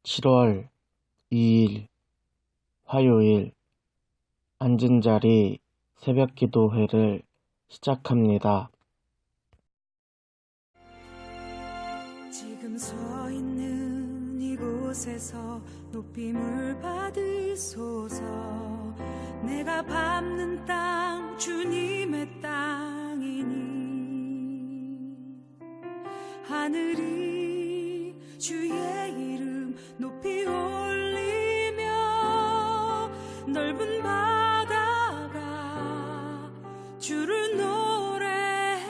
7월 2일 화요일 앉은 자리 새벽 기도회를 시작합니다. 지금 서 있는 이곳에서 높임을 받으소서. 내가 밟는 땅 주님의 땅이니 하늘이 주의 이름 높이 올리며 넓은 바다가 주를 노래해.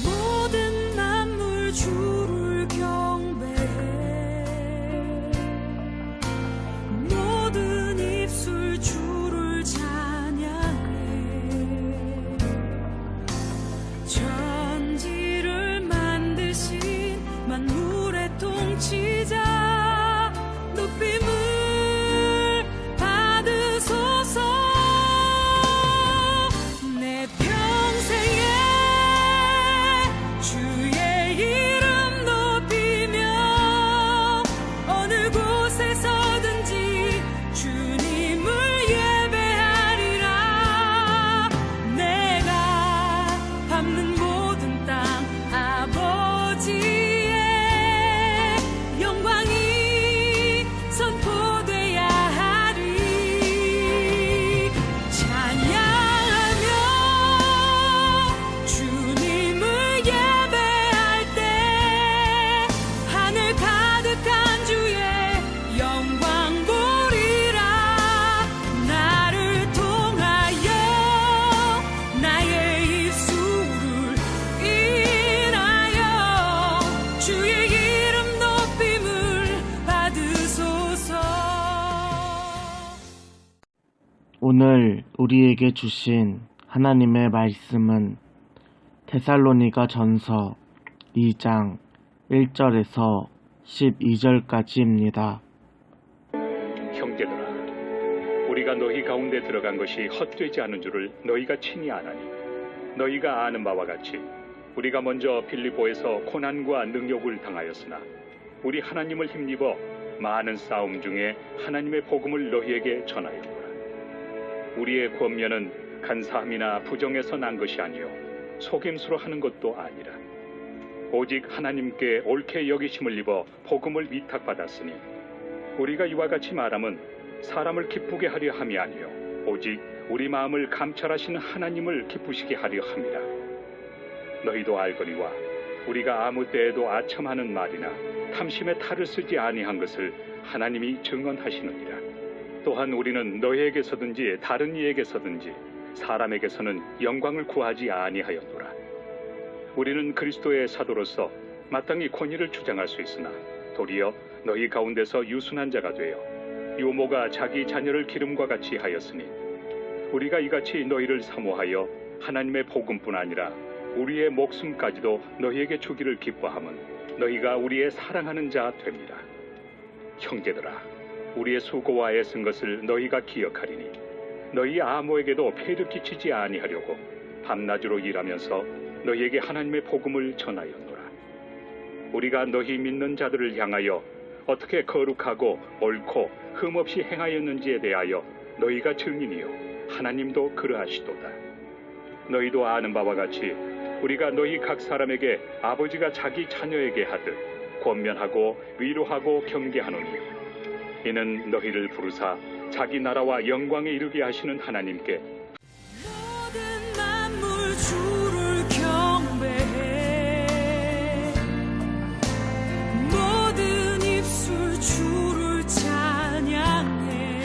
모든 만물 주를 경배해. 모든 입술 주를 찬양해. 천지를 만드신 만물의 통치자 높임을 받으소서. 내 평생에 주의 이름 높이며 어느 곳에 서든지 주님을 예배하리라. 내가 밟는 모든 땅 아버지의 영광이 선포돼야 하리. 찬양하며 주님을 예배할 때 하늘 가득한 주의 영광 보리라. 나를 통하여 나의 입술을 인하여 주의 이름 높임을 받으소서. 오늘 우리에게 주신 하나님의 말씀은 데살로니가 전서 2장 1절에서 12절까지입니다. 형제들아, 우리가 너희 가운데 들어간 것이 헛되지 않은 줄을 너희가 친히 아나니, 너희가 아는 바와 같이 우리가 먼저 빌립보에서 고난과 능욕을 당하였으나 우리 하나님을 힘입어 많은 싸움 중에 하나님의 복음을 너희에게 전하였노라. 우리의 권면은 간사함이나 부정에서 난 것이 아니요 속임수로 하는 것도 아니라 오직 하나님께 옳게 여기심을 입어 복음을 위탁받았으니, 우리가 이와 같이 말함은 사람을 기쁘게 하려 함이 아니요 오직 우리 마음을 감찰하시는 하나님을 기쁘시게 하려 함이라. 너희도 알거니와 우리가 아무 때에도 아첨하는 말이나 탐심의 탈을 쓰지 아니한 것을 하나님이 증언하시느니라. 또한 우리는 너희에게서든지 다른 이에게서든지 사람에게서는 영광을 구하지 아니하였노라. 우리는 그리스도의 사도로서 마땅히 권위를 주장할 수 있으나 도리어 너희 가운데서 유순한 자가 되어 유모가 자기 자녀를 기름과 같이 하였으니, 우리가 이같이 너희를 사모하여 하나님의 복음뿐 아니라 우리의 목숨까지도 너희에게 주기를 기뻐함은 너희가 우리의 사랑하는 자 됩니다. 형제들아, 우리의 수고와 애쓴 것을 너희가 기억하리니 너희 아무에게도 폐를 끼치지 아니하려고 밤낮으로 일하면서 너희에게 하나님의 복음을 전하였노라. 우리가 너희 믿는 자들을 향하여 어떻게 거룩하고 옳고 흠없이 행하였는지에 대하여 너희가 증인이요 하나님도 그러하시도다. 너희도 아는 바와 같이 우리가 너희 각 사람에게 아버지가 자기 자녀에게 하듯 권면하고 위로하고 경계하노니, 이는 너희를 부르사 자기 나라와 영광에 이르게 하시는 하나님께 모든 만물 주를 경배해. 모든 입술 주를 찬양해.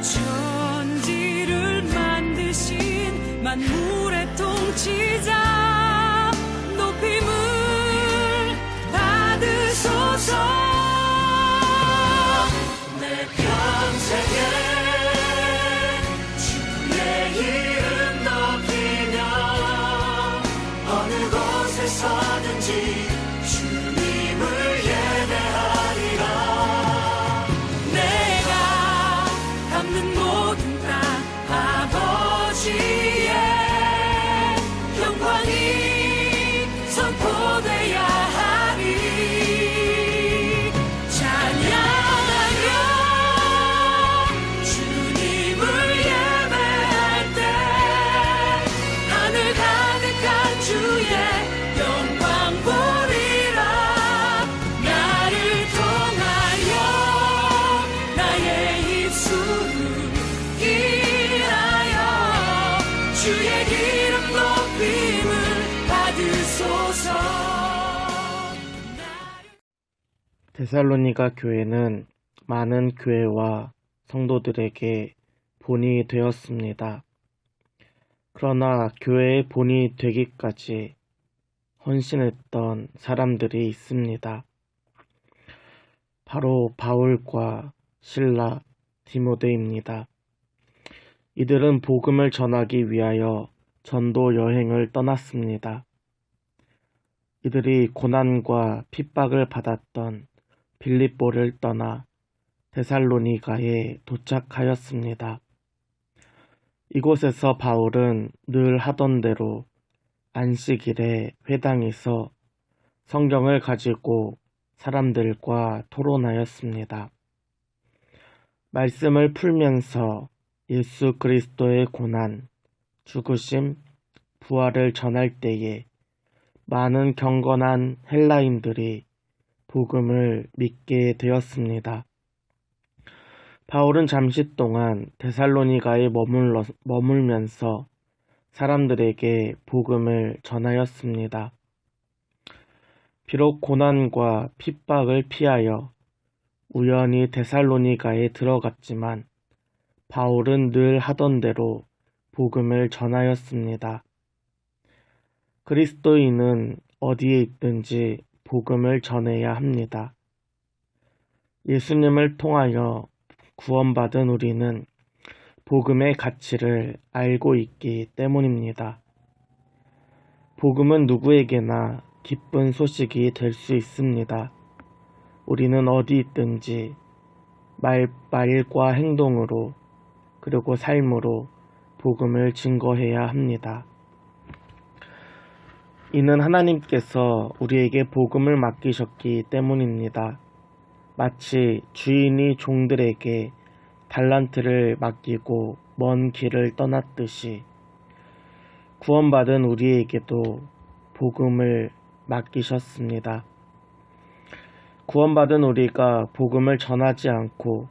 천지를 만드신 만물의 통치자 높임을 받으소서. 내 평생에 주의 이름 높이며 어느 곳에 서든지 주님을 예배하리라. 내가 밟는 모든 땅 아버지의 영광이 선포 주의 영광 보리라. 나를 통하여 나의 입술을 일하여 주의 기름 높임을 받으소서. 데살로니가 교회는 많은 교회와 성도들에게 본이 되었습니다. 그러나 교회의 본이 되기까지 헌신했던 사람들이 있습니다. 바로 바울과 실라, 디모데입니다. 이들은 복음을 전하기 위하여 전도 여행을 떠났습니다. 이들이 고난과 핍박을 받았던 빌립보를 떠나 데살로니가에 도착하였습니다. 이곳에서 바울은 늘 하던 대로 안식일에 회당에서 성경을 가지고 사람들과 토론하였습니다. 말씀을 풀면서 예수 그리스도의 고난, 죽으심, 부활을 전할 때에 많은 경건한 헬라인들이 복음을 믿게 되었습니다. 바울은 잠시 동안 데살로니가에 머물면서 사람들에게 복음을 전하였습니다. 비록 고난과 핍박을 피하여 우연히 데살로니가에 들어갔지만 바울은 늘 하던 대로 복음을 전하였습니다. 그리스도인은 어디에 있든지 복음을 전해야 합니다. 예수님을 통하여 구원받은 우리는 복음의 가치를 알고 있기 때문입니다. 복음은 누구에게나 기쁜 소식이 될 수 있습니다. 우리는 어디 있든지 말과 행동으로 그리고 삶으로 복음을 증거해야 합니다. 이는 하나님께서 우리에게 복음을 맡기셨기 때문입니다. 마치 주인이 종들에게 달란트를 맡기고 먼 길을 떠났듯이 구원받은 우리에게도 복음을 맡기셨습니다. 구원받은 우리가 복음을 전하지 않고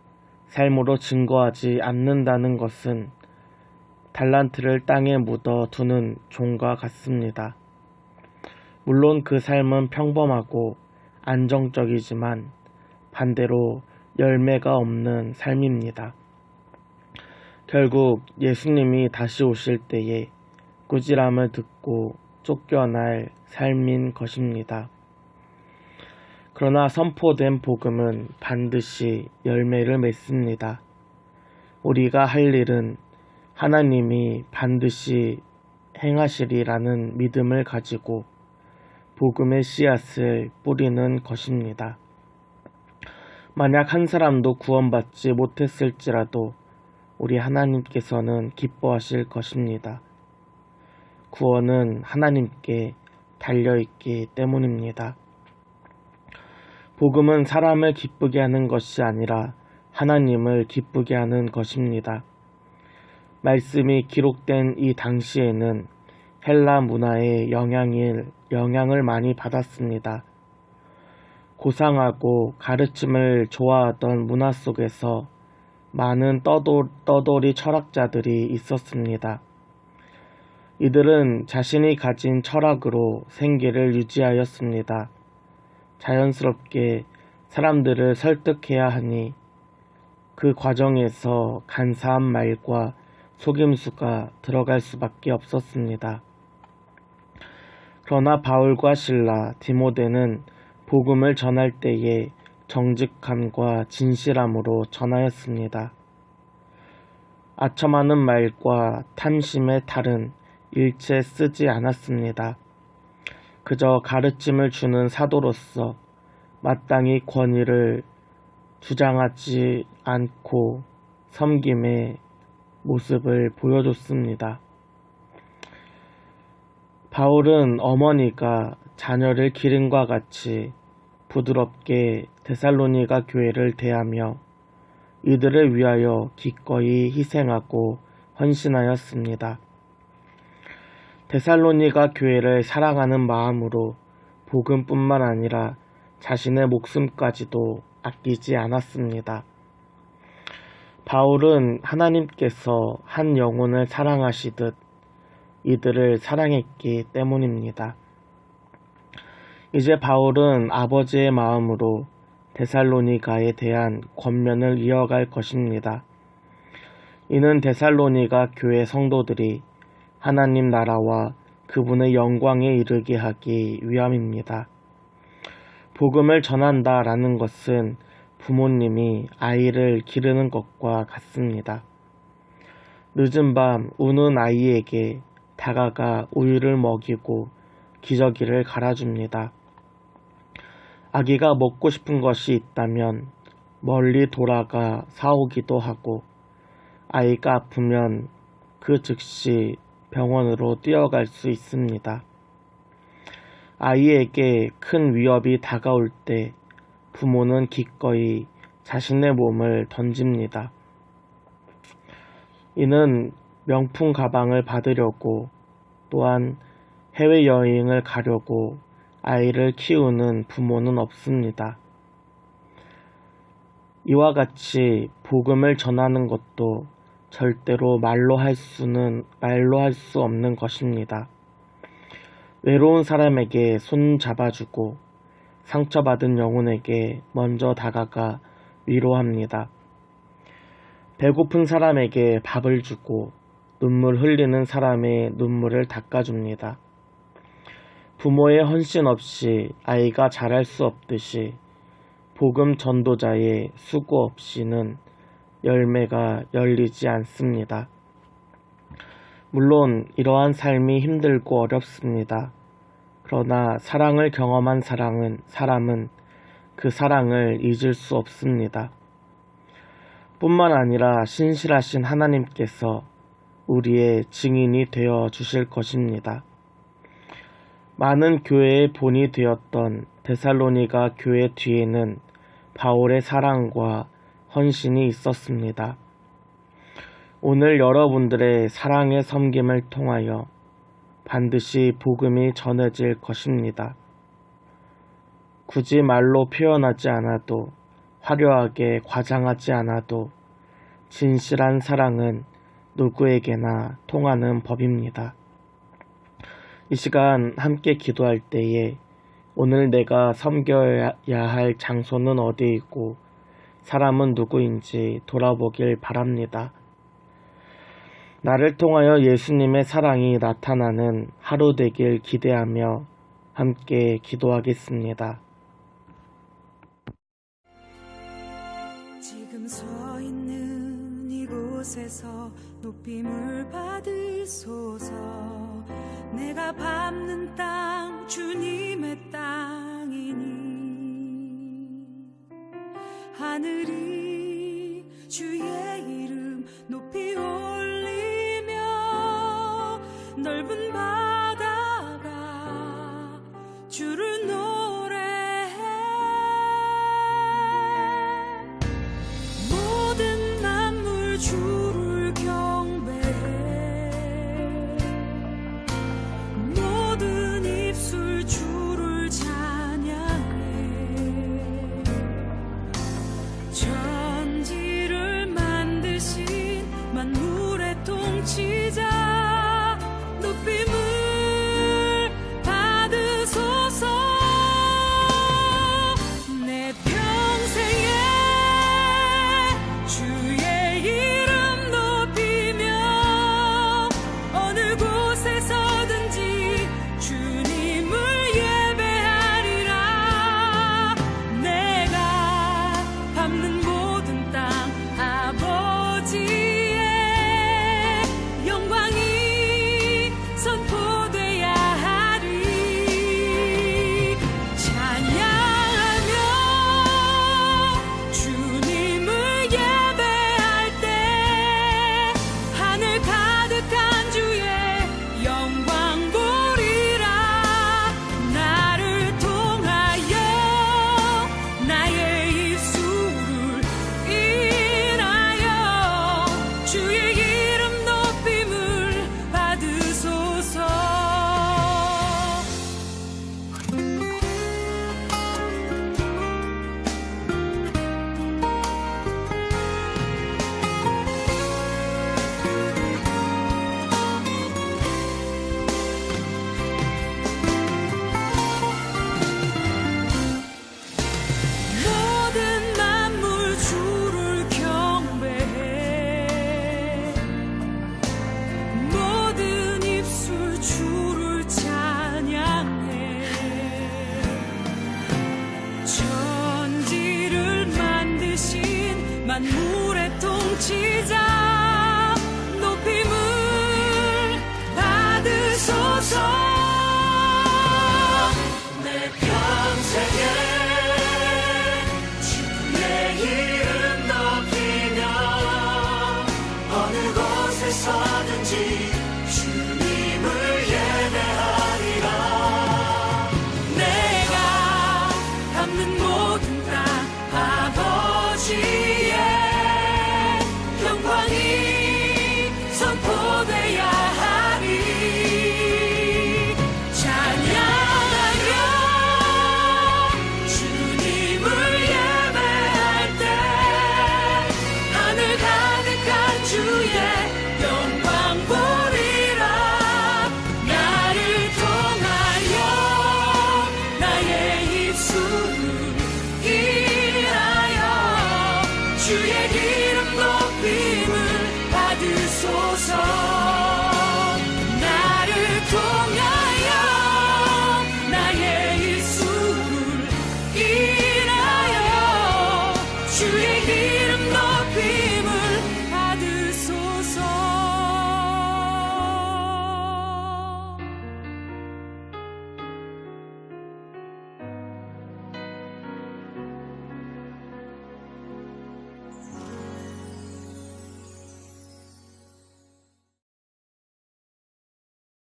삶으로 증거하지 않는다는 것은 달란트를 땅에 묻어 두는 종과 같습니다. 물론 그 삶은 평범하고 안정적이지만 반대로 열매가 없는 삶입니다. 결국 예수님이 다시 오실 때에 꾸지람을 듣고 쫓겨날 삶인 것입니다. 그러나 선포된 복음은 반드시 열매를 맺습니다. 우리가 할 일은 하나님이 반드시 행하시리라는 믿음을 가지고 복음의 씨앗을 뿌리는 것입니다. 만약 한 사람도 구원받지 못했을지라도 우리 하나님께서는 기뻐하실 것입니다. 구원은 하나님께 달려있기 때문입니다. 복음은 사람을 기쁘게 하는 것이 아니라 하나님을 기쁘게 하는 것입니다. 말씀이 기록된 이 당시에는 헬라 문화의 영향을 많이 받았습니다. 고상하고 가르침을 좋아하던 문화 속에서 많은 떠돌이 철학자들이 있었습니다. 이들은 자신이 가진 철학으로 생계를 유지하였습니다. 자연스럽게 사람들을 설득해야 하니 그 과정에서 간사한 말과 속임수가 들어갈 수밖에 없었습니다. 그러나 바울과 실라, 디모데는 복음을 전할 때에 정직함과 진실함으로 전하였습니다. 아첨하는 말과 탐심의 탈은 일체 쓰지 않았습니다. 그저 가르침을 주는 사도로서 마땅히 권위를 주장하지 않고 섬김의 모습을 보여줬습니다. 바울은 어머니가 자녀를 기름과 같이 부드럽게 데살로니가 교회를 대하며 이들을 위하여 기꺼이 희생하고 헌신하였습니다. 데살로니가 교회를 사랑하는 마음으로 복음뿐만 아니라 자신의 목숨까지도 아끼지 않았습니다. 바울은 하나님께서 한 영혼을 사랑하시듯 이들을 사랑했기 때문입니다. 이제 바울은 아버지의 마음으로 데살로니가에 대한 권면을 이어갈 것입니다. 이는 데살로니가 교회 성도들이 하나님 나라와 그분의 영광에 이르게 하기 위함입니다. 복음을 전한다라는 것은 부모님이 아이를 기르는 것과 같습니다. 늦은 밤 우는 아이에게 다가가 우유를 먹이고 기저귀를 갈아줍니다. 아기가 먹고 싶은 것이 있다면 멀리 돌아가 사오기도 하고, 아이가 아프면 그 즉시 병원으로 뛰어갈 수 있습니다. 아이에게 큰 위협이 다가올 때 부모는 기꺼이 자신의 몸을 던집니다. 이는 명품 가방을 받으려고, 또한 해외여행을 가려고 아이를 키우는 부모는 없습니다. 이와 같이 복음을 전하는 것도 절대로 말로 할 수 없는 것입니다. 외로운 사람에게 손 잡아주고 상처받은 영혼에게 먼저 다가가 위로합니다. 배고픈 사람에게 밥을 주고 눈물 흘리는 사람의 눈물을 닦아줍니다. 부모의 헌신 없이 아이가 자랄 수 없듯이 복음 전도자의 수고 없이는 열매가 열리지 않습니다. 물론 이러한 삶이 힘들고 어렵습니다. 그러나 사랑을 경험한 사람은 그 사랑을 잊을 수 없습니다. 뿐만 아니라 신실하신 하나님께서 우리의 증인이 되어 주실 것입니다. 많은 교회의 본이 되었던 데살로니가 교회 뒤에는 바울의 사랑과 헌신이 있었습니다. 오늘 여러분들의 사랑의 섬김을 통하여 반드시 복음이 전해질 것입니다. 굳이 말로 표현하지 않아도, 화려하게 과장하지 않아도 진실한 사랑은 누구에게나 통하는 법입니다. 이 시간 함께 기도할 때에 오늘 내가 섬겨야 할 장소는 어디이고 사람은 누구인지 돌아보길 바랍니다. 나를 통하여 예수님의 사랑이 나타나는 하루 되길 기대하며 함께 기도하겠습니다. 지금 서 있는 이곳에서 높임을 받으소서. 내가 밟는 땅 주님의 땅이니 하늘이 주의 이름 높이 올리며 넓은 바다가 주를